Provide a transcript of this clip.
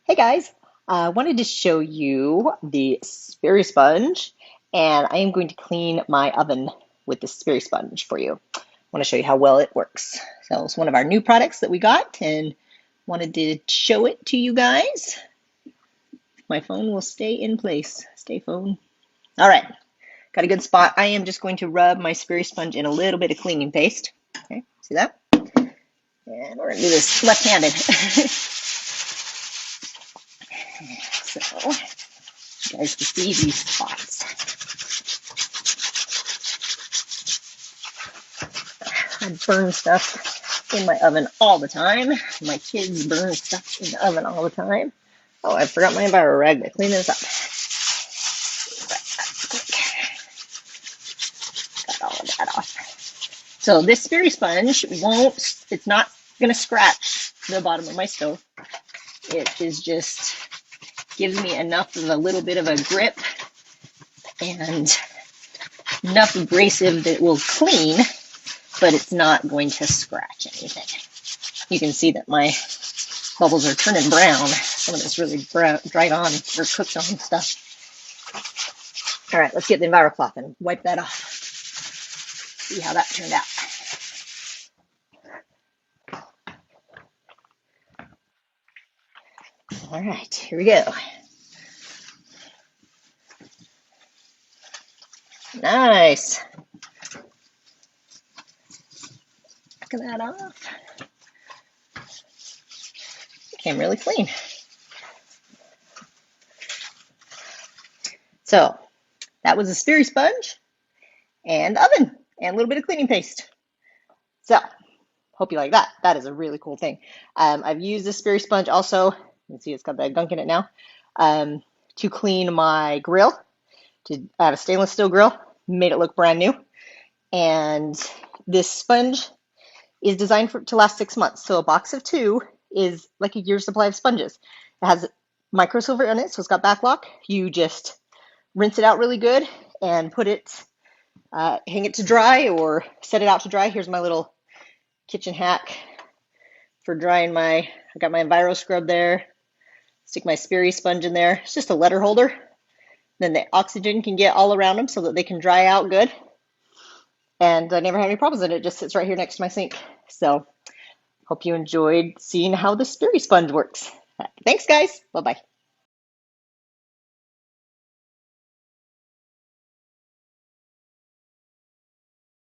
Hey guys, I wanted to show you the Spiri sponge, and I am going to clean my oven with the Spiri sponge for you. I want to show you how well it works. So it's one of our new products that we got and wanted to show it to you guys. My phone will stay in place. Stay phone. All right, got a good spot. I am just going to rub my Spiri sponge in a little bit of cleaning paste. Okay, see that? And we're going to do this left-handed. So, you guys can see these spots. I burn stuff in my oven all the time. My kids burn stuff in the oven all the time. Oh, I forgot my Enviro rag to clean this up. Got all of that off. So this Spiri sponge it's not going to scratch the bottom of my stove. It is just gives me enough of a little bit of a grip and enough abrasive that it will clean, but it's not going to scratch anything. You can see that my bubbles are turning brown. Some of this really dried on or cooked on stuff. All right, let's get the Envirocloth and wipe that off. See how that turned out. All right, here we go. Nice. Look at that off. Came really clean. So that was a Spiri sponge and oven and a little bit of cleaning paste. So hope you like that. That is a really cool thing. I've used this Spiri sponge also. You can see it's got that gunk in it now. To clean my grill. I have a stainless steel grill. Made it look brand new. And this sponge is designed to last 6 months. So a box of 2 is like a year's supply of sponges. It has microsilver in it, so it's got backlock. You just rinse it out really good and put it, hang it to dry or set it out to dry. Here's my little kitchen hack for drying I got my Enviro scrub there. Stick my Spiri sponge in there. It's just a letter holder. Then the oxygen can get all around them so that they can dry out good. And I never have any problems in it. It just sits right here next to my sink. So hope you enjoyed seeing how the Spiri sponge works. Thanks, guys. Bye-bye.